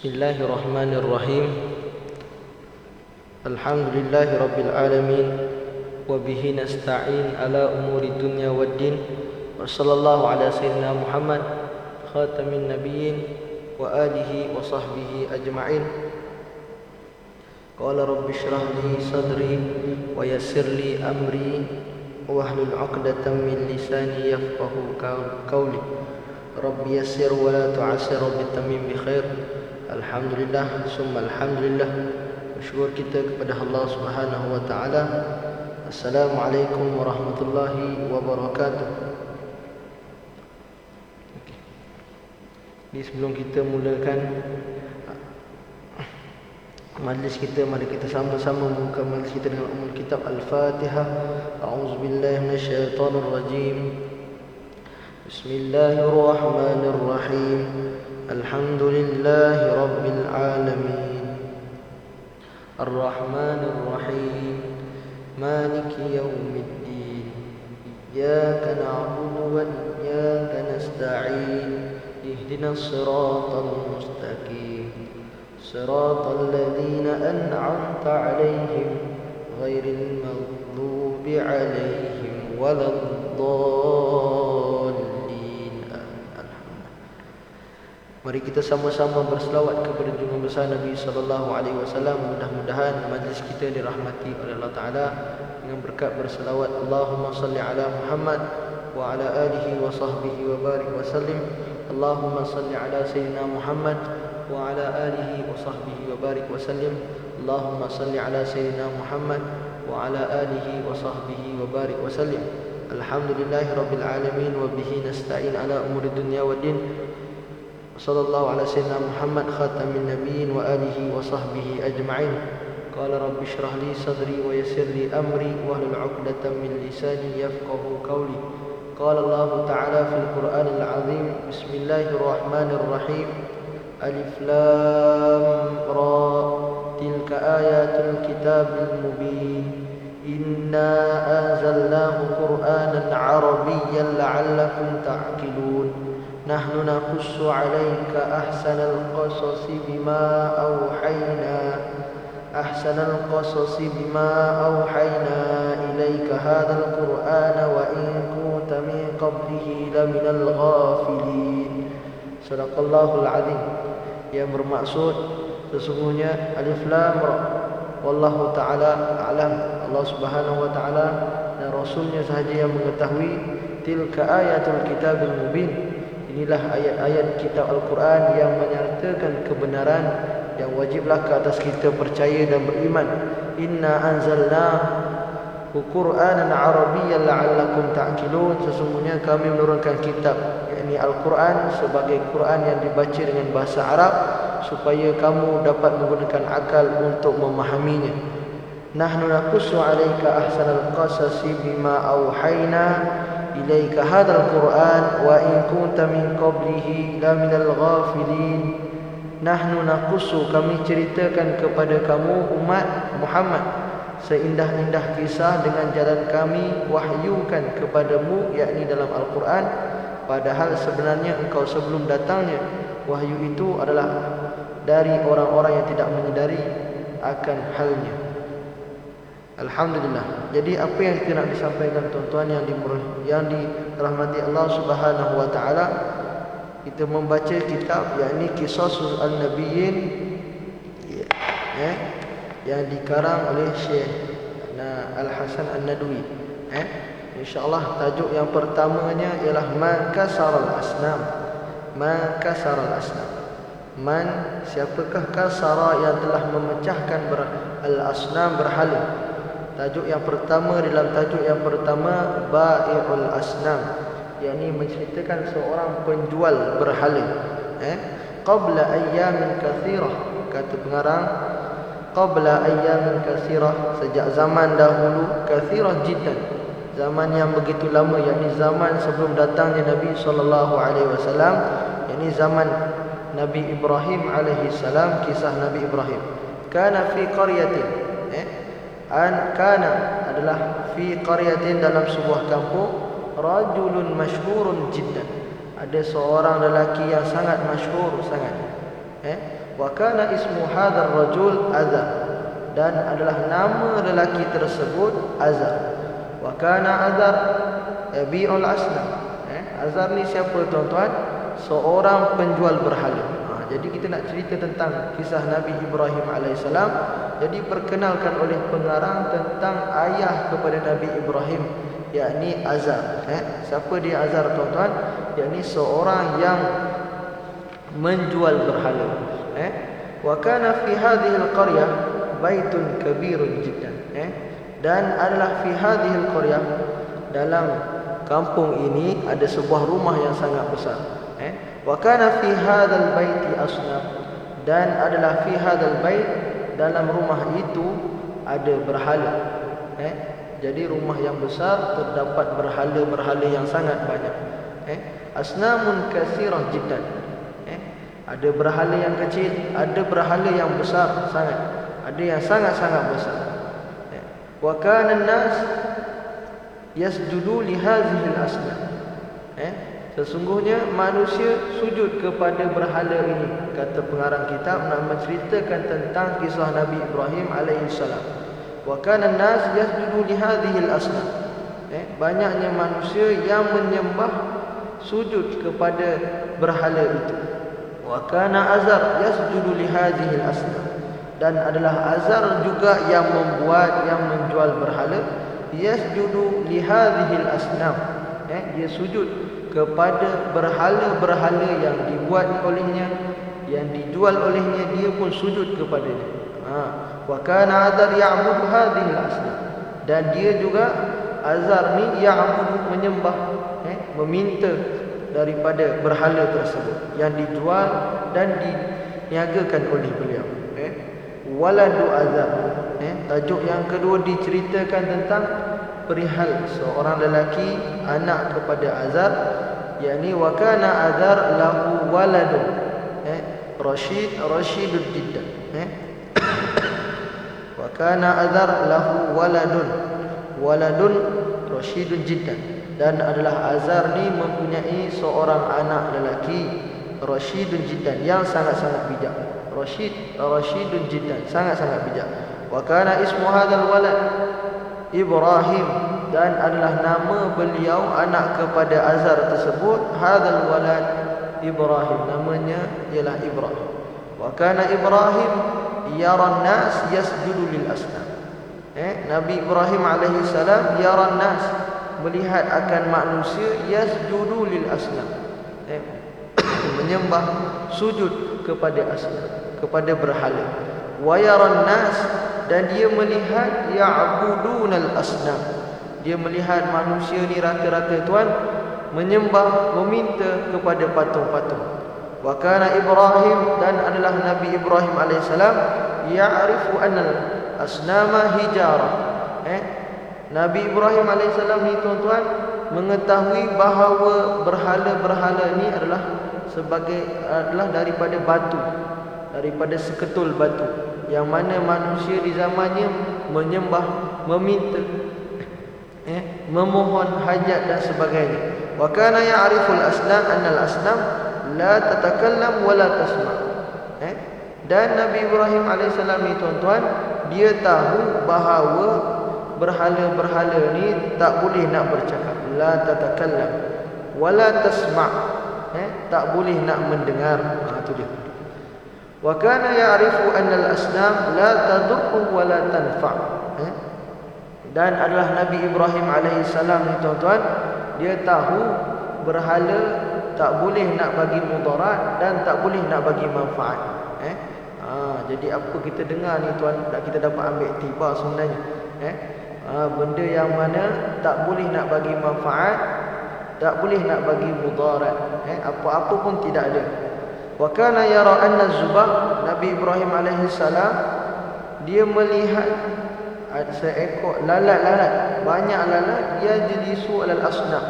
Bismillahirrahmanirrahim. Alhamdulillahi rabbil alamin. Wa bihi nasta'in ala umuri dunya waddin. Wa sallallahu ala sayyidina Muhammad khatamin nabiyyin wa alihi wa sahbihi ajma'in. Qala rabbi shrah li sadri wa yassir li amri wahlul 'uqdatam min lisani yafqahu qawli. Rabbi yassir wa la tu'assir bitamim bi khair. Alhamdulillah, summa alhamdulillah. Bersyukur kita kepada Allah Subhanahu wa taala. Assalamualaikum warahmatullahi wabarakatuh. Jadi sebelum kita mulakan majlis kita, mari kita sama-sama membuka majlis kita dengan ummul kitab Al-Fatihah. A'udzubillahi minasyaitonir rajim. Bismillahirrahmanirrahim. Alhamdulillahi rabbil alamin. Ar-Rahmanir Rahim. Maliki yaumiddin. Iyyaka na'budu wa iyyaka nasta'in. Ihdinas siratal mustaqim. Siratal ladzina an'amta 'alaihim ghairil maghdubi 'alaihim waladdallin. Mari kita sama-sama berselawat kepada junjungan besar Nabi sallallahu alaihi wasallam. Mudah-mudahan majlis kita dirahmati oleh Allah Taala dengan berkat berselawat Allahumma salli ala Muhammad wa ala alihi wa sahbihi wa barik wa sallim. Allahumma salli ala sayyidina Muhammad wa ala alihi wa sahbihi wa barik wa sallim. Allahumma salli ala sayyidina Muhammad wa ala alihi wa sahbihi wa barik wa sallim. Alhamdulillahi rabbil alamin wa bihi nasta'in ala umuri dunya waddin. Sallallahu ala sayyidina Muhammad khatamin nabiyyin wa alihi wa sahbihi ajma'in. Qala rabbi shrah li sadri wa yassir li amri wahlul 'uqdatam min lisani yafqahu qawli. Qala Allah ta'ala fil Qur'anil 'azim. Bismillahirrahmanirrahim. Alif lam ra. Tilka ayatul kitabil mubin. Inna anzalnahu Qur'anan 'arabiyyan la'allakum ta'qilun. نحن نقص عليك أحسن القصص بما أوحينا إليك هذا القرآن وإن كنت من قبله لمن الغافلين. صدق الله العظيم. Yang bermaksud sesungguhnya alif lam ra. Wallahu ta'ala a'lam. Allah Subhanahu wa ta'ala dan Rasulnya sahaja yang mengetahui. Tilka ayatul kitabil mubin. Inilah ayat-ayat kitab Al-Quran yang menyertakan kebenaran yang wajiblah ke atas kita percaya dan beriman. Inna anzalnahu Qur'anan 'arabiyyan la'allakum ta'qilun. Sesungguhnya kami menurunkan kitab, yakni Al-Quran, sebagai Quran yang dibaca dengan bahasa Arab supaya kamu dapat menggunakan akal untuk memahaminya. Nahnu naqussu 'alaika ahsanal qasasi bima auhayna ilaika hadzal Qur'an wa in kunta min qablihi laminal ghafilin. Nahnu naqussu, kami ceritakan kepada kamu umat Muhammad seindah-indah kisah dengan jalan kami wahyukan kepadamu, yakni dalam Al-Quran, padahal sebenarnya engkau sebelum datangnya wahyu itu adalah dari orang-orang yang tidak menyadari akan halnya. Alhamdulillah. Jadi apa yang kita nak disampaikan tuan-tuan yang dirahmati Allah Subhanahu wa taala, kita membaca kitab yakni Qisasul An-Nabiyyin yang dikarang oleh Syekh Al-Hasan An-Nadwi. Insya-Allah tajuk yang pertamanya ialah Man Kasaral Asnam. Man Kasaral Asnam. Man, siapakah kasara yang telah memecahkan al-asnam, berhala. Tajuk yang pertama, dalam tajuk yang pertama Bai'ul Asnam, yakni menceritakan seorang penjual berhala. Qabla ayyamin kathirah, kata pengarang, qabla ayyamin kathirah, sejak zaman dahulu, kathirah jiddan, zaman yang begitu lama, yakni zaman sebelum datangnya Nabi sallallahu alaihi wasallam, yakni zaman Nabi Ibrahim alaihi salam, kisah Nabi Ibrahim. Kana fi qaryatin, kana adalah fi qaryatin, dalam sebuah kampung, rajulun masyhurun jiddan, ada seorang lelaki yang sangat masyhur sangat. Wa kana ismu hadzal rajul Azar, dan adalah nama lelaki tersebut Azar. Wa kana Azar yabi'ul asnam. Azar ni siapa tuan-tuan? Seorang penjual berhala. Jadi kita nak cerita tentang kisah Nabi Ibrahim AS. Jadi perkenalkan oleh pengarang tentang ayah kepada Nabi Ibrahim, yakni Azar. Siapa dia Azar tuan-tuan? Yakni seorang yang menjual berhala. Wa kana fi hadhihi al-qaryah baitun kabirun jiddan. Dan adalah fi hadhihi al-qaryah, dalam kampung ini ada sebuah rumah yang sangat besar. Wa kana fi hadzal baiti asnam, dan adalah fi hadzal bait, dalam rumah itu ada berhala. Jadi rumah yang besar terdapat berhala-berhala yang sangat banyak. Asnamun katsirah jiddan. Ada berhala yang kecil, ada berhala yang besar sangat, ada yang sangat-sangat besar. Wa kana an-nas yasjudu li hadhihi al-asnam. Sesungguhnya manusia sujud kepada berhala ini. Kata pengarang kitab nak menceritakan tentang kisah Nabi Ibrahim alaihissalam. Wa kana an-nas yasjudu li hadhihi al-asnam. Banyaknya manusia yang menyembah, sujud kepada berhala itu. Wa kana Azar yasjudu li hadhihi al-asnam, dan adalah Azar juga yang membuat, yang menjual berhala. Yasjudu li hadhihi al-asnam. Dia sujud kepada berhala-berhala yang dibuat olehnya, yang dijual olehnya, dia pun sujud kepadanya. Wa kana Azar ya'budu hadhihi al-asnam, dan dia juga Azar ni ya'budu, menyembah, meminta daripada berhala tersebut yang dijual dan diniagakan oleh beliau. Waladu Azar. Tajuk yang kedua diceritakan tentang perihal seorang lelaki, anak kepada Azar, yakni wa kana Azar lahu waladun Rashidud jiddan. Wa kana Azar lahu waladun Rashidun jiddan, dan adalah Azar ni mempunyai seorang anak lelaki Rashidun jiddan, yang sangat-sangat bijak. Rashidun jiddan, sangat-sangat bijak. Wa kana ismu hadzal walad Ibrahim, dan adalah nama beliau anak kepada Azar tersebut hadzal walad Ibrahim, namanya ialah Ibrahim. Wa kana Ibrahim yara an-nas yasjudu lil asnam. Nabi Ibrahim alaihi salam yara an-nas, melihat akan manusia, yasjudu lil asnam, menyembah, sujud kepada asnam, kepada berhala. Wa yaran nas, dan dia melihat ya'budunal asnam, dia melihat manusia ni rata-rata tuan menyembah, meminta kepada patung-patung. Wa kana Ibrahim, dan adalah Nabi Ibrahim alaihissalam ya'rifu anal asnama hijarah. Nabi Ibrahim alaihissalam ni tuan-tuan mengetahui bahawa berhala-berhala ni adalah daripada batu, daripada seketul batu, yang mana manusia di zamannya menyembah, meminta, memohon hajat dan sebagainya. Wa kana ya'riful asnam annal asnam la tatakallam wa la tasma'. Dan Nabi Ibrahim alaihissalam ni tuan-tuan, dia tahu bahawa berhala-berhala ni tak boleh nak bercakap, la tatakallam wala tasma', tak boleh nak mendengar. Itu dia. Wa kana ya'rifu anna al-asnam la tadurru wa la tanfa'. Dan adalah Nabi Ibrahim alaihissalam ni tuan-tuan, dia tahu berhala tak boleh nak bagi mudarat dan tak boleh nak bagi manfaat. Jadi apa kita dengar ni tuan, kita dapat ambil iktibar sebenarnya. Benda yang mana tak boleh nak bagi manfaat, tak boleh nak bagi mudarat, apa-apa pun tidak ada. Wa kana yara anna zubah, Nabi Ibrahim alaihissalam dia melihat seekor lalat-lalat, banyak lalat, dia jelisu alal asnam,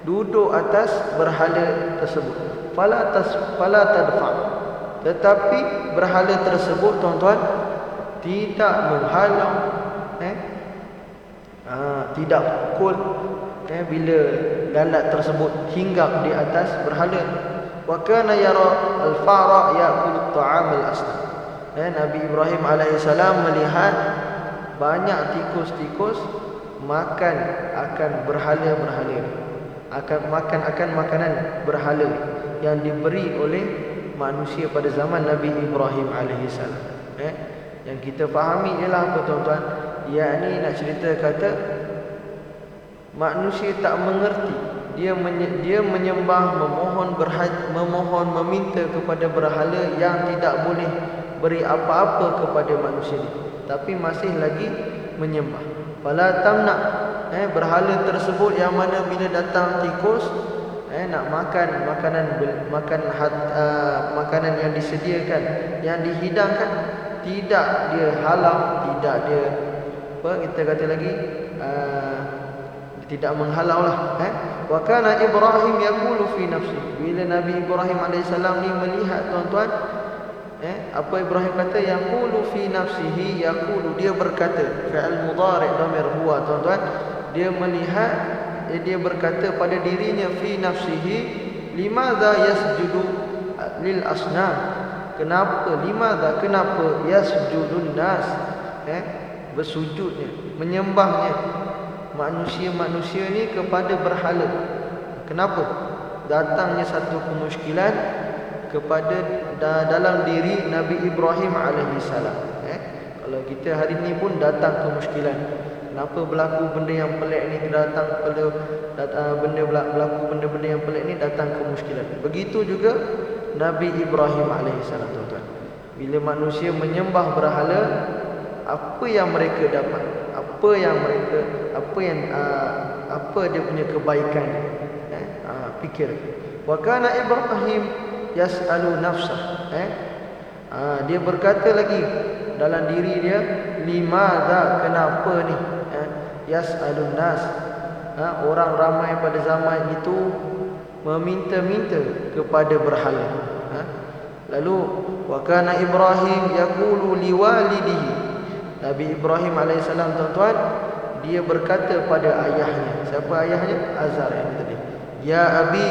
duduk atas berhala tersebut. Fala tadfa', tetapi berhala tersebut tuan-tuan tidak menghalang, tidak pukul bila lalat tersebut hinggap di atas berhala. wa kana yara al-fara ya'kulu at-ta'am al-asnam. Nabi Ibrahim alaihissalam melihat banyak tikus-tikus makan akan berhala-berhala, akan makanan berhala yang diberi oleh manusia pada zaman Nabi Ibrahim alaihissalam. Yang kita fahami ialah apa tuan-tuan? Yakni nak cerita kata manusia tak mengerti, dia menyembah, memohon, meminta kepada berhala yang tidak boleh beri apa-apa kepada manusia ni, tapi masih lagi menyembah. Fala tamna, berhala tersebut yang mana bila datang tikus nak makan makanan yang disediakan, yang dihidangkan, tidak dia halang, tidak dia kita kata lagi tidak menghalau lah. Wa kana Ibrahim yaqulu fi nafsi, bila Nabi Ibrahim alaihissalam ni melihat tuan-tuan, apa Ibrahim kata? Yaqulu fi nafsihi, yaqulu, dia berkata, fi'il mudhari' dhamir huwa tuan-tuan. Dia melihat, dia berkata pada dirinya, fi nafsihi, limadha yasjudu lil asnam, kenapa yasjudun nas, bersujudnya, menyembahnya manusia-manusia ni kepada berhala. Kenapa? Datangnya satu kemusykilan kepada dalam diri Nabi Ibrahim alaihissalam. Kalau kita hari ni pun datang kemusykilan. Kenapa berlaku benda yang pelik ni, berlaku benda-benda yang pelik ni, datang kemusykilan. Begitu juga Nabi Ibrahim alaihissalam tuan-tuan. Bila manusia menyembah berhala, apa yang mereka dapat? Apa dia punya kebaikan? Fikir. Wa kana Ibrahim yas'alu nafsah. Dia berkata lagi dalam diri dia, limadha, kenapa ni? Yas'alun nas. Orang ramai pada zaman itu meminta-minta kepada berhala. Lalu wa kana Ibrahim yaqulu liwalidihi, Nabi Ibrahim alaihissalam tuan-tuan, dia berkata pada ayahnya. Siapa ayahnya? Azar yang tadi. Ya abi,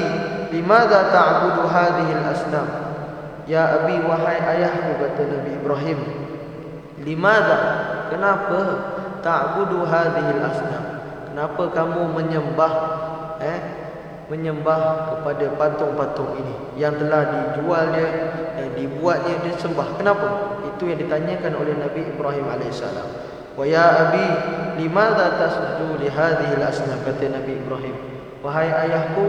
limadha ta'budu hadhihi al-asnam? Ya abi, wahai ayahku, kata Nabi Ibrahim, limadha, kenapa ta'budu hadhihi al-asnam? Kenapa kamu menyembah kepada patung-patung ini yang telah dijualnya, dibuatnya, disembah? Kenapa? Itu yang ditanyakan oleh Nabi Ibrahim alaihissalam. Wa ya abi, limadha tasjudu li hadhihi al-asnam? Kata Nabi Ibrahim, wahai ayahku,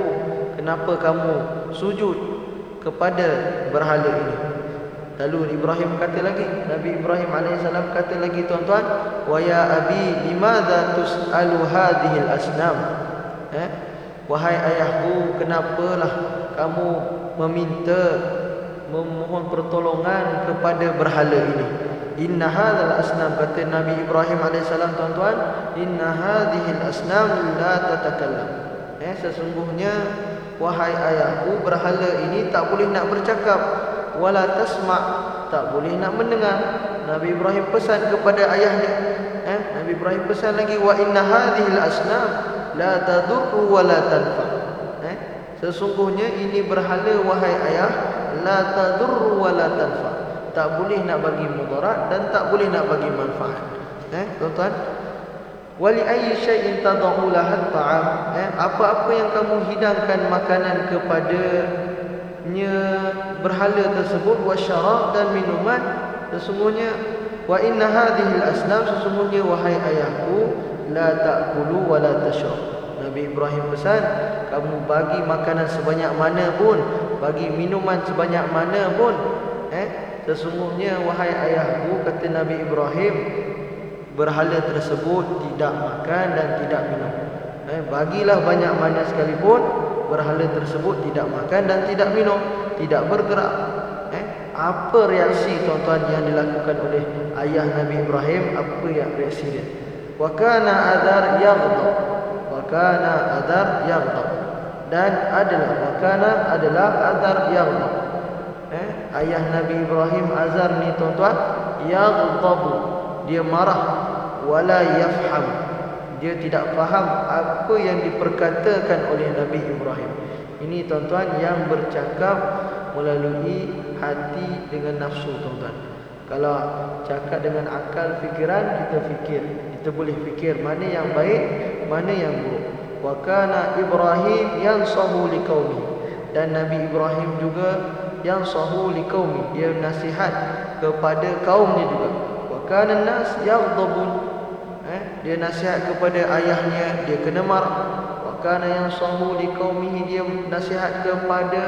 kenapa kamu sujud kepada berhala ini? Lalu Ibrahim kata lagi, Nabi Ibrahim alaihissalam kata lagi tuan-tuan, wa ya abi, limadha tus'alu hadhihi al-asnam? Wahai ayahku, kenapalah kamu memohon pertolongan kepada berhala ini? Inna hadzal asnam, kata Nabi Ibrahim alaihissalam tuan-tuan, inna hadhil asnam la tatakallam. Sesungguhnya wahai ayahku, berhala ini tak boleh nak bercakap, wala tasma', tak boleh nak mendengar. Nabi Ibrahim pesan kepada ayahnya. Nabi Ibrahim pesan lagi, wa inna hadhil asnam la tadurru wa la tanfa. Sesungguhnya ini berhala wahai ayah, la tadurru wa la tanfa, tak boleh nak bagi mudarat dan tak boleh nak bagi manfaat. Tuan-tuan, wali ayyi syai'in tad'u laha ta'am, apa-apa yang kamu hidangkan makanan kepadanya berhala tersebut, wasyarab, dan minuman, sesungguhnya wa inna hadhil asnam, sesungguhnya wahai ayahku, la ta'kulu wa la tashrab. Nabi Ibrahim pesan, kamu bagi makanan sebanyak mana pun, bagi minuman sebanyak mana pun, sesungguhnya wahai ayahku, kata Nabi Ibrahim, berhala tersebut tidak makan dan tidak minum. Bagilah banyak mana sekalipun, berhala tersebut tidak makan dan tidak minum, tidak bergerak. Apa reaksi tuan-tuan yang dilakukan oleh ayah Nabi Ibrahim? Apa yang reaksi dia? Wa kana adar yaghdab, wa kana adar yaghdab, dan adalah adar yaghdab. Ayah Nabi Ibrahim, Azar ni tuan-tuan, yaghdabu, dia marah, wala yafham, dia tidak faham apa yang diperkatakan oleh Nabi Ibrahim. Ini tuan-tuan yang bercakap melalui hati dengan nafsu tuan-tuan. Kalau cakap dengan akal fikiran, kita fikir, kita boleh fikir mana yang baik, mana yang buruk. Wa kana Ibrahim yansahu liqaumi, dan Nabi Ibrahim juga yansahu liqaumi, dia nasihat kepada kaumnya juga. Wa kana an-nas yaghdabun, dia nasihat kepada ayahnya, dia kena marah. Wa kana yansahu liqaumihi, dia nasihat kepada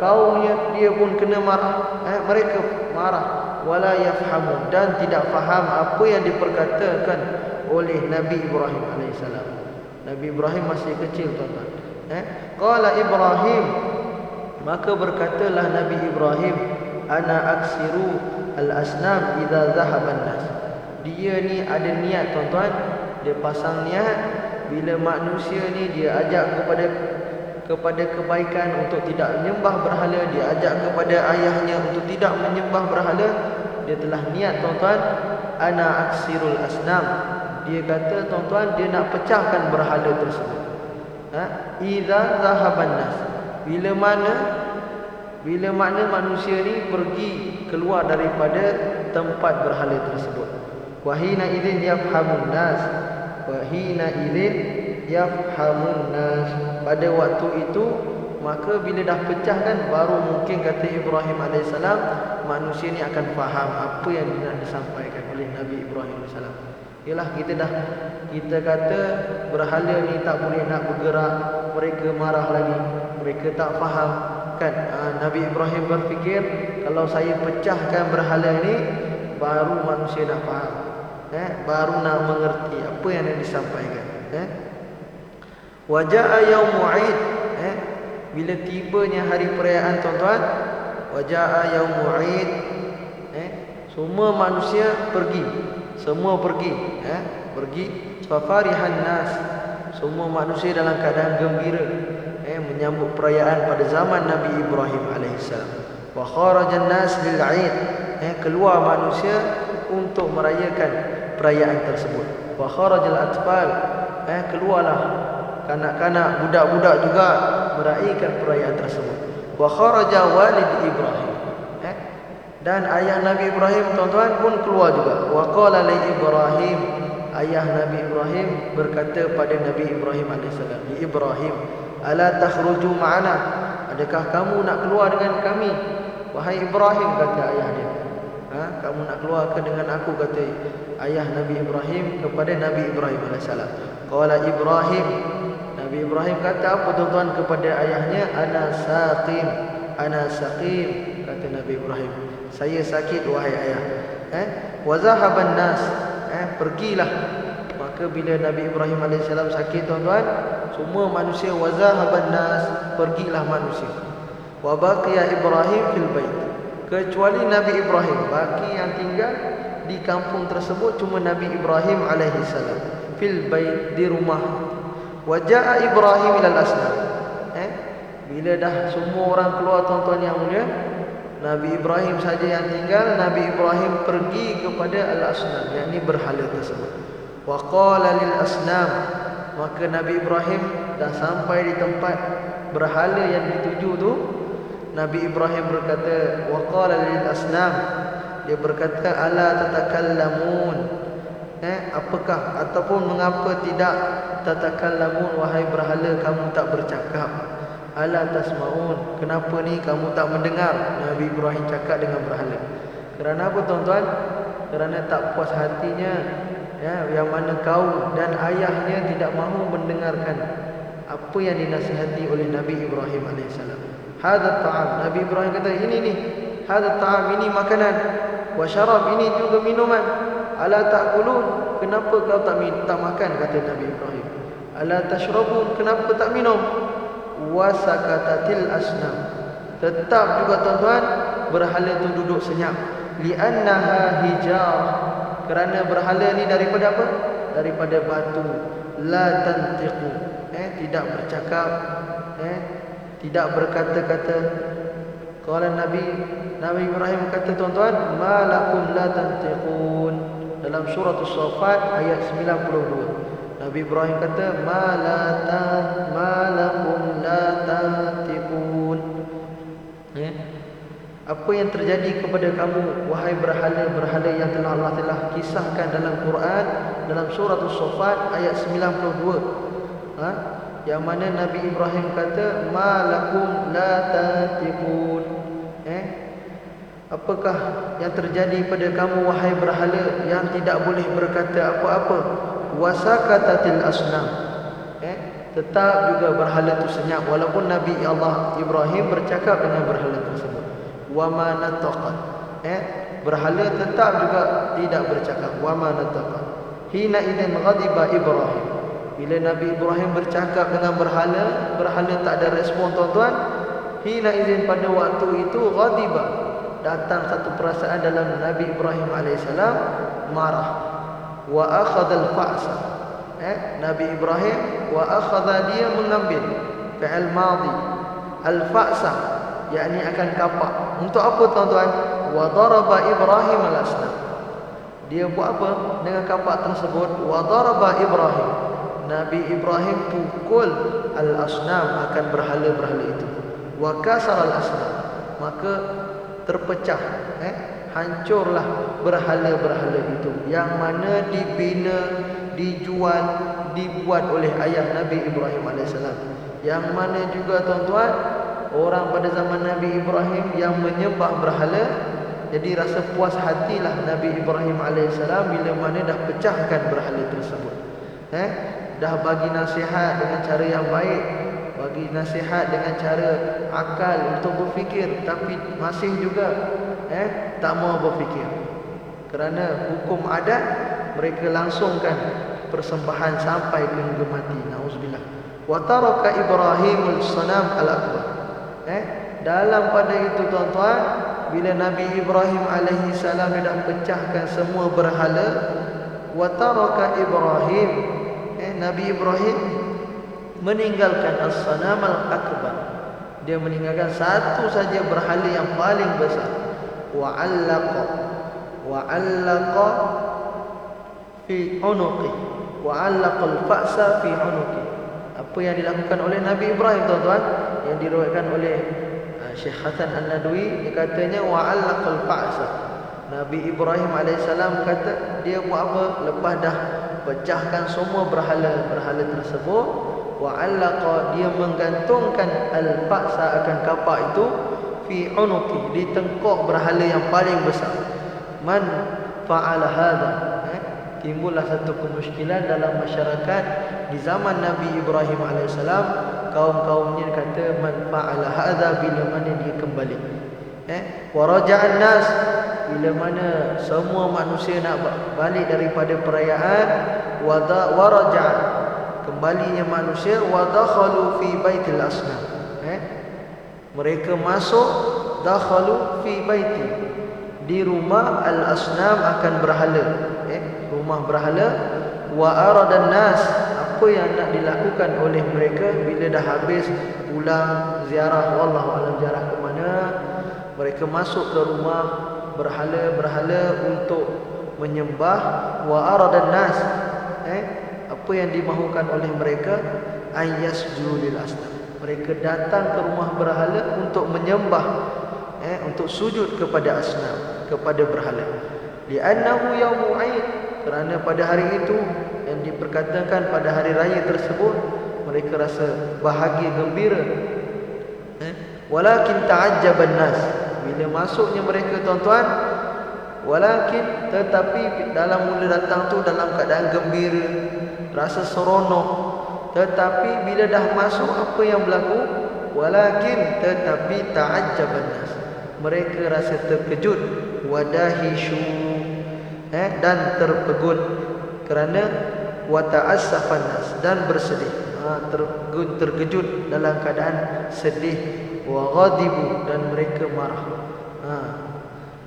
kaumnya, dia pun kena marah. Mereka marah. Wala yafhamu, dan tidak faham apa yang diperkatakan oleh Nabi Ibrahim alaihissalam. Nabi Ibrahim masih kecil tuan-tuan. Qala Ibrahim, maka berkatalah Nabi Ibrahim, ana aksiru al-asnam idza dhahaba an-nas. Dia ni ada niat tuan-tuan, dia pasang niat bila manusia ni dia ajak kepada kebaikan untuk tidak menyembah berhala, dia ajak kepada ayahnya untuk tidak menyembah berhala, dia telah niat tuan-tuan, ana aksirul asnam. Dia kata tuan-tuan, dia nak pecahkan berhala tersebut. Idza zahaban nas, bila mana manusia ni pergi keluar daripada tempat berhala tersebut. Wahina idzin yafhamun nas, wahina idzin yafhamun nas. Pada waktu itu, maka bila dah pecah kan, baru mungkin kata Ibrahim alaihissalam, manusia ni akan faham apa yang nak disampaikan oleh Nabi Ibrahim alaihissalam. Yalah, kita kata berhala ni tak boleh nak bergerak, mereka marah lagi, mereka tak faham kan. Nabi Ibrahim berfikir, kalau saya pecahkan berhala ni, baru manusia nak faham, baru nak mengerti apa yang nak disampaikan. Waja'a yaumu 'id, bila tibanya hari perayaan tuan-tuan, waja'a yaumu 'id, semua manusia pergi, pergi. Fafarihan nas, semua manusia dalam keadaan gembira, menyambut perayaan pada zaman Nabi Ibrahim alaihissalam. Wa kharajan nas lil 'id, keluar manusia untuk merayakan perayaan tersebut. Wa kharajal atfal, keluarlah kanak-kanak, budak-budak juga meraihkan perayaan tersebut. Wa kharaja walid Ibrahim, dan ayah Nabi Ibrahim tuan-tuan pun keluar juga. Wa qala li Ibrahim, ayah Nabi Ibrahim berkata pada Nabi Ibrahim alaihissalam, Ibrahim, ala takhruju ma'ana, adakah kamu nak keluar dengan kami? Wahai Ibrahim, kata ayah dia, kamu nak keluar ke dengan aku, kata ayah Nabi Ibrahim kepada Nabi Ibrahim alaihissalam. Qala Ibrahim, Nabi Ibrahim kata apa tuan-tuan kepada ayahnya? Ana saqim, kata Nabi Ibrahim, saya sakit wahai ayah. Wa zahaban nas, pergilah. Maka bila Nabi Ibrahim alaihissalam sakit tuan-tuan, semua manusia, wa zahaban nas, pergilah manusia. Wa baqiya Ibrahim fil bait, kecuali Nabi Ibrahim, baki yang tinggal di kampung tersebut cuma Nabi Ibrahim alaihissalam, fil bait, di rumah. Wa jaa Ibrahim ilal asnam, bila dah semua orang keluar tuan-tuan yang mulia, Nabi Ibrahim saja yang tinggal. Nabi Ibrahim pergi kepada al-asnam, yakni berhala tersebut. Wa qala lil asnam, maka Nabi Ibrahim dah sampai di tempat berhala yang dituju tu. Nabi Ibrahim berkata, wa qala lil asnam, dia berkata, ala tatakallamun, apakah ataupun mengapa tidak tatakallamun, wahai berhala, kamu tak bercakap. Ala tasmaun, kenapa ni kamu tak mendengar? Nabi Ibrahim cakap dengan berhala. Kerana apa tuan-tuan? Kerana tak puas hatinya, yang mana kaum dan ayahnya tidak mahu mendengarkan apa yang dinasihati oleh Nabi Ibrahim alaihissalam. Hadza ta'am, Nabi Ibrahim kata, ini ni, hadza ta'am, ini makanan, wa syarab, ini juga minuman. Ala ta'kulun, kenapa kau tak makan, kata Nabi Ibrahim. Ala tashrabun, kenapa tak minum? Wa sakatatil asnam, tetap juga tuan-tuan berhala itu duduk senyap. Li'annaha hijar, kerana berhala ni daripada apa? Daripada batu. La tantiqu, tidak bercakap, tidak berkata-kata. Qala Nabi Ibrahim kata tuan-tuan, malakum la tantiqun, dalam surah As-Saffat ayat 92. Nabi Nabi Ibrahim kata, ma lakum la tantiqun. Apa yang terjadi kepada kamu wahai berhala-berhala yang telah Allah telah kisahkan dalam Quran dalam surah As-Saffat ayat 92. Yang mana Nabi Ibrahim kata, ma lakum la tantiqun. Apakah yang terjadi pada kamu wahai berhala yang tidak boleh berkata apa-apa? Wasakatatil asnam. Tetap juga berhala itu senyap walaupun Nabi Allah Ibrahim bercakap dengan berhala tersebut. Wa ma nataqat. Berhala tetap juga tidak bercakap. Wa ma nataqat. Hina idzin ghadiba Ibrahim. Bila Nabi Ibrahim bercakap dengan berhala, berhala tak ada respon, tuan-tuan. Hina idzin, pada waktu itu, ghadiba, datang satu perasaan dalam Nabi Ibrahim alaihissalam, marah. Wa akhadha al-fa'sa. Nabi Ibrahim wa akhadha, dia mengambil, fi'il madhi, al-fa'sa, yakni akan kapak. Untuk apa, tuan-tuan? Wa daraba Ibrahim al-asnam. Dia buat apa dengan kapak tersebut? Wa daraba Ibrahim. Nabi Ibrahim pukul al-asnam, akan berhala-berhala itu. Wa kasar al-asnam, maka terpecah, hancurlah berhala-berhala itu yang mana dibina, dijual, dibuat oleh ayah Nabi Ibrahim alaihissalam. Yang mana juga, tuan-tuan, orang pada zaman Nabi Ibrahim yang menyembah berhala, jadi rasa puas hatilah Nabi Ibrahim alaihissalam bila mana dah pecahkan berhala tersebut. Dah bagi nasihat dengan cara yang baik, bagi nasihat dengan cara akal untuk berfikir, tapi masih juga tak mau berfikir. Kerana hukum adat, mereka langsungkan persembahan sampai hingga mati. Nauzubillah. Wa taraka Ibrahimul sanam al-akbar. Dalam pada itu, tuan-tuan, bila Nabi Ibrahim alaihi salam dah pecahkan semua berhala, wa taraka Ibrahim, Nabi Ibrahim meninggalkan as-sanam al-akbar. Dia meninggalkan satu saja berhala yang paling besar. Wa 'allaqa fi 'unuqi, wa 'allaqa al-fa'sa fi 'unuqi. Apa yang dilakukan oleh Nabi Ibrahim, tuan-tuan, yang diriwayatkan oleh Syekh Hasan An-Nadwi, dia katanya wa 'allaqa al-fa'sa. Nabi Ibrahim alaihissalam kata, dia buat apa? Lepas dah pecahkan semua berhala-berhala tersebut, wa 'allaqa, dia menggantungkan al-fa'sa, akan kapak itu, fi 'unuqi, di tengkok berhala yang paling besar. Man fa'ala hadha. Timbullah satu kemusykilan dalam masyarakat di zaman Nabi Ibrahim alaihissalam. Kaum-kaumnya kata, man fa'ala hadha, bila mana dia kembali. Wa raja'an nas, bila mana semua manusia nak balik daripada perayaan, wa raja'a, kembalinya manusia, wa dakhalu fi baitil asnam. Mereka masuk, dakhalu fi baiti, di rumah al-asnam, akan berhala, rumah berhala. Wa aradan nas, apa yang nak dilakukan oleh mereka bila dah habis pulang ziarah, wallahu alam ziarah ke mana, mereka masuk ke rumah berhala-berhala untuk menyembah. Wa aradan nas, apa yang dimahukan oleh mereka, ayyasjudu lil asnam, mereka datang ke rumah berhala untuk menyembah, untuk sujud kepada asnam, kepada berhala. Li'annahu yaumu 'aid, kerana pada hari itu yang diperkatakan pada hari raya tersebut, mereka rasa bahagia, gembira. Walakin ta'ajjaban nas, bila masuknya mereka, tuan-tuan, walakin, tetapi dalam mula datang tu dalam keadaan gembira, rasa seronok. Tetapi bila dah masuk, apa yang berlaku? Walakin, tetapi ta'ajjaban nas, mereka rasa terkejut, wadahishu, dan terpegun, kerana wa ta'assafan nas, dan bersedih, terkejut dalam keadaan sedih. Wa ghadibu, dan mereka marah.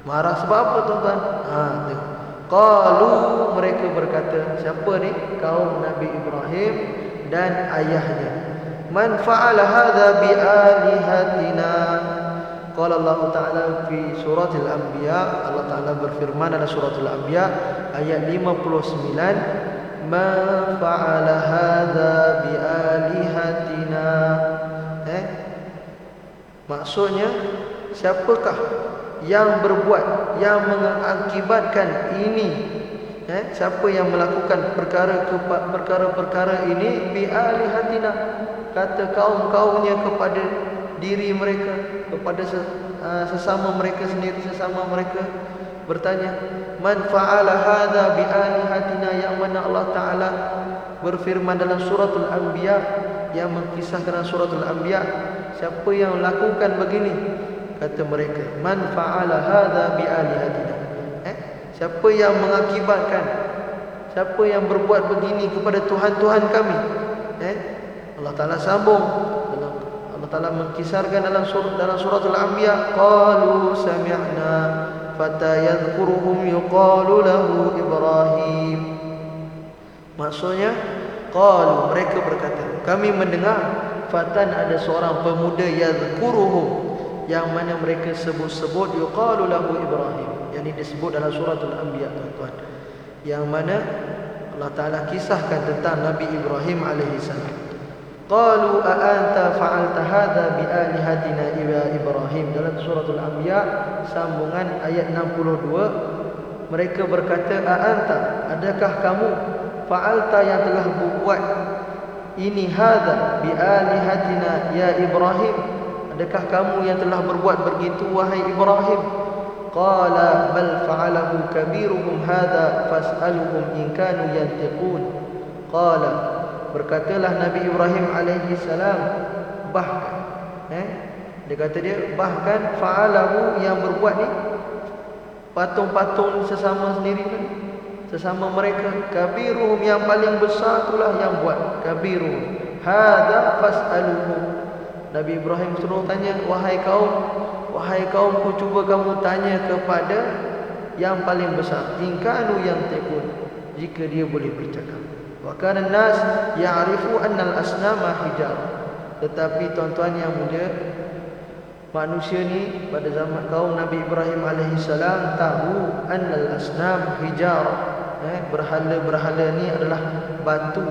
Marah sebab apa, tuan-tuan? Qalu, mereka berkata, siapa ni? Kaum Nabi Ibrahim dan ayahnya. Man fa'ala hadha bi alihatina. Qala Allah Ta'ala fi suratul Anbiya, Allah Ta'ala berfirman dalam suratul Anbiya ayat 59, ma fa'ala hadza bi alihatina. Maksudnya, siapakah yang berbuat, yang mengakibatkan ini? Siapa yang melakukan perkara-perkara ini bi alihatina, kata kaum-kaumnya kepada diri mereka, kepada sesama mereka sendiri, sesama mereka bertanya, man fa'ala hadza bi alihatina, yang mana Allah Ta'ala berfirman dalam suratul Anbiya, yang mengkisahkan dalam suratul Anbiya, siapa yang lakukan begini? Kata mereka, man fa'ala hadza bi alihatina, siapa yang mengakibatkan, siapa yang berbuat begini kepada Tuhan-Tuhan kami? Allah Ta'ala sambung, Allah Ta'ala mengkisarkan dalam suratul Anbiya, qalu sami'na fata yadhkuruhum yuqalu lahu Ibrahim. Maksudnya, qalu, mereka berkata, kami mendengar fatan, ada seorang pemuda, yadhkuruhum, yang mana mereka sebut-sebut, yuqalu lahu Ibrahim, yang ini disebut dalam suratul Anbiya, tuan-tuan, yang mana Allah Ta'ala kisahkan tentang Nabi Ibrahim alaihissalam. Qalu a anta fa'alta hadza bi alihatina ya Ibrahim, dalam suratul Anbiya sambungan ayat 62. Mereka berkata, a anta, adakah kamu, fa'alta, yang telah berbuat ini, hadza bi alihatina ya Ibrahim, adakah kamu yang telah berbuat begitu wahai Ibrahim? Qala bal fa'alahu kabiruhum hadza fas'aluhum in kanu yantiqun. Qala, berkatalah Nabi Ibrahim alaihi salam, bahkan dia kata, dia bahkan fa'alahu, yang berbuat ni patung-patung sesama sendiri, sesama mereka, kabiruhum, yang paling besar itulah yang buat, kabiruhum hadza fas'aluhum. Nabi Ibrahim suruh tanya, wahai kaumku, cuba kamu tanya kepada yang paling besar, in kanu yantiqun, jika dia boleh bercakap. Wa kana an-nas ya'rifu anna al-asnama hijar. Tetapi tuan-tuan yang mulia, manusia ni pada zaman kaum Nabi Ibrahim alaihissalam tahu anna al-asnam hijar, berhala-berhala ni adalah batu.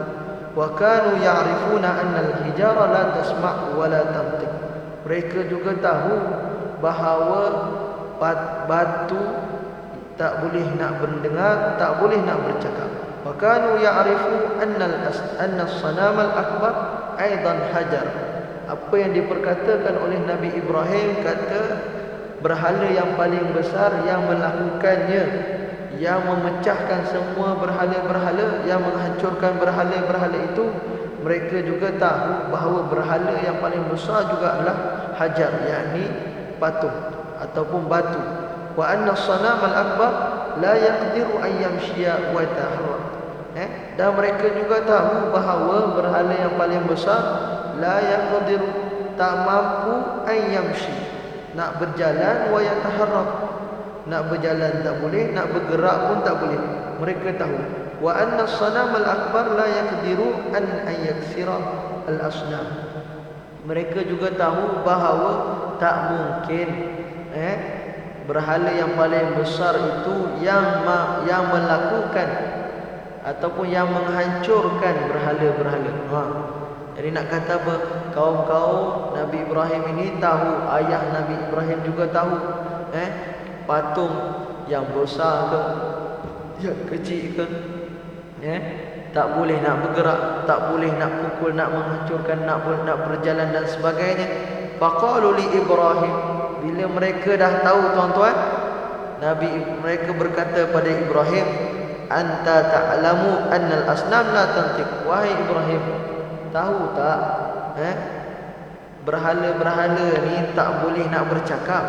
Wa kanu ya'rifuna anna al-hijara la tasma' wa la tantiq. Mereka juga tahu bahawa batu tak boleh nak mendengar, tak boleh nak bercakap. Wa kanu ya'rifu anna as-sanam al-akbar aidan hajar. Apa yang diperkatakan oleh Nabi Ibrahim, kata berhala yang paling besar yang melakukannya, yang memecahkan semua berhala-berhala, yang menghancurkan berhala-berhala itu, mereka juga tahu bahawa berhala yang paling besar juga adalah hajar, yakni patung ataupun batu. Wa anna as-sanam al-akbar la yaqdiru an yamshiya wa yataharrak. Dan mereka juga tahu bahawa berhala yang paling besar la yaqdiru, tak mampu, an yamshi, nak berjalan, wa yataharrak, nak berjalan tak boleh, nak bergerak pun tak boleh. Mereka tahu. Wa anna as-sanam al-akbar la yaqdiru an yaksira al-asnam. Mereka juga tahu bahawa tak mungkin berhala yang paling besar itu yang melakukan ataupun yang menghancurkan berhala-berhala. Jadi nak kata apa? Kaum-kaum Nabi Ibrahim ini tahu, ayah Nabi Ibrahim juga tahu, patung yang besar ke, yang kecil ke, tak boleh nak bergerak, tak boleh nak pukul, nak menghancurkan, nak berjalan dan sebagainya. Faqalu li Ibrahim, bila mereka dah tahu, tuan-tuan, mereka berkata pada Ibrahim, anta ta'lamu anna al-asnam la tantiq. Wahai Ibrahim, tahu tak berhala-berhala ni tak boleh nak bercakap.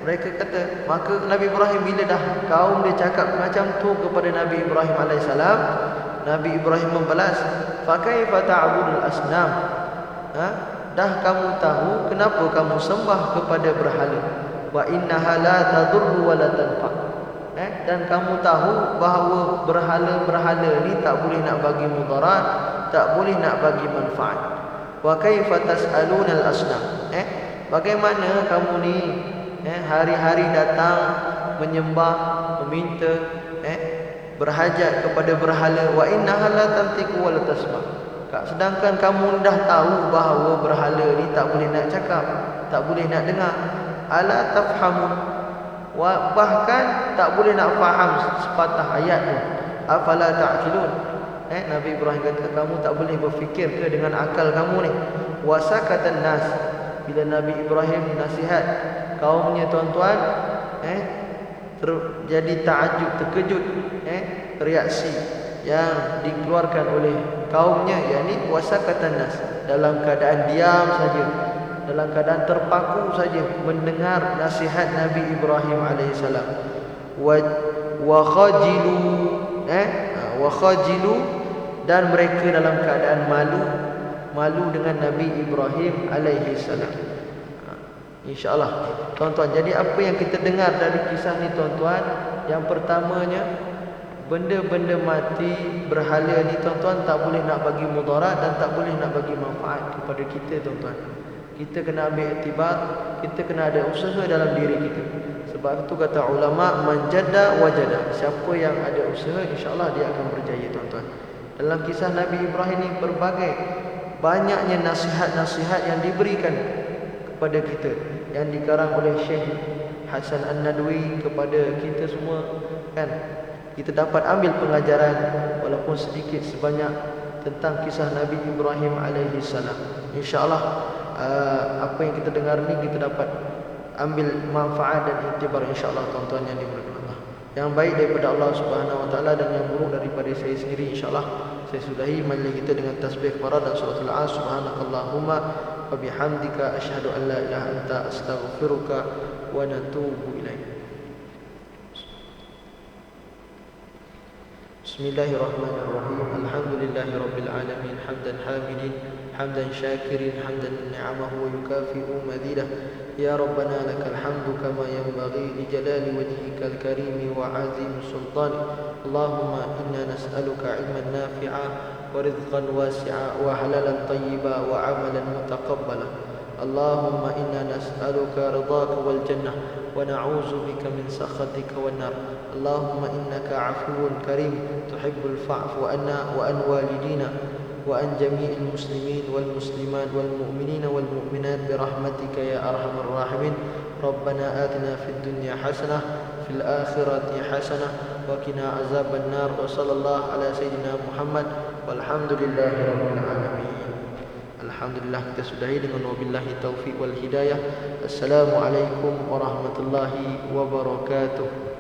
Mereka kata, maka Nabi Ibrahim bila dah kaum dia cakap macam tu kepada Nabi Ibrahim alaihissalam, Nabi Ibrahim membalas, fa kaifa ta'budul asnam? Dah kamu tahu kenapa kamu sembah kepada berhala? Wa innaha la tadurru wa la tanfa. Dan kamu tahu bahawa berhala-berhala ni tak boleh nak bagi mudarat, tak boleh nak bagi manfaat. Wa kaifa tas'aluna al-asnam? Bagaimana kamu ni hari-hari datang menyembah, meminta berhajat kepada berhala. Wa innaha la tantiqu wa la tasma. Sedangkan kamu dah tahu bahawa berhala ni tak boleh nak cakap, tak boleh nak dengar. Ala tafhamun, bahkan tak boleh nak faham sepatah ayat tu. Afala ta'qilun. Nabi Ibrahim kata, kamu tak boleh berfikir ke dengan akal kamu ni? Wasakatan nas, bila Nabi Ibrahim nasihat kaumnya tuan-tuan, jadi ta'ajub, terkejut, reaksi yang dikeluarkan oleh kaumnya, yakni wasakatan nas, dalam keadaan diam saja, dalam keadaan terpaku saja mendengar nasihat Nabi Ibrahim alaihissalam. Wa khajilu, dan mereka dalam keadaan malu dengan Nabi Ibrahim alaihissalam. InsyaAllah tuan-tuan, jadi apa yang kita dengar dari kisah ni tuan-tuan, yang pertamanya, benda-benda mati, berhala ni tuan-tuan tak boleh nak bagi mudarat dan tak boleh nak bagi manfaat kepada kita tuan-tuan. Kita kena ambil iktibar, kita kena ada usaha dalam diri kita. Sebab itu kata ulama, manjada wajada, siapa yang ada usaha insyaAllah dia akan berjaya tuan-tuan. Dalam kisah Nabi Ibrahim ni berbagai banyaknya nasihat-nasihat yang diberikan kepada kita, yang dikarang oleh Syekh Hasan An-Nadwi kepada kita semua, kan? Kita dapat ambil pengajaran walaupun sedikit sebanyak tentang kisah Nabi Ibrahim alaihissalam. InsyaAllah apa yang kita dengar ni kita dapat ambil manfaat dan iktibar insyaAllah tuan-tuan yang dimuliakan Allah. Yang baik daripada Allah Subhanahu Wa Taala dan yang buruk daripada saya sendiri, insyaAllah saya sudahi majlis kita dengan tasbih farad dan suratul As. Subhanakallahumma wa bihamdika asyhadu an la ilaha illa anta astaghfiruka wa natubu ilaik. Bismillahirrahmanirrahim. Alhamdulillahi rabbil alamin, hamdan hamidin, hamdan syakirin, hamdan ni'amahu wa yukafi'u mazidah. Ya Rabbana lakal hamdu kama yanbaghi li jalali wajhikal karimi wa azim sultani. Allahumma inna nas'aluka ilman nafi'a wa rizqan wasi'a wa halalan tayyiba wa amalan mutaqabbala. Allahumma inna nas'aluka ridhaka wal jannah wa na'udzu bika min sakhatika wan nar. Allahumma innaka 'afuwun karim tuhibbul fa'fu anna wa an walidina wa an jami'il muslimin wal muslimat wal mu'minina wal mu'minat bi rahmatika ya arhamar rahimin. Rabbana atina fid dunya hasanah fil akhirati hasanah wa qina azaban nar. Wa sallallahu ala sayyidina Muhammad walhamdulillahi rabbil alamin. Alhamdulillah, kita sudahi dengan wabillahi taufiq wal hidayah. Assalamualaikum warahmatullahi wabarakatuh.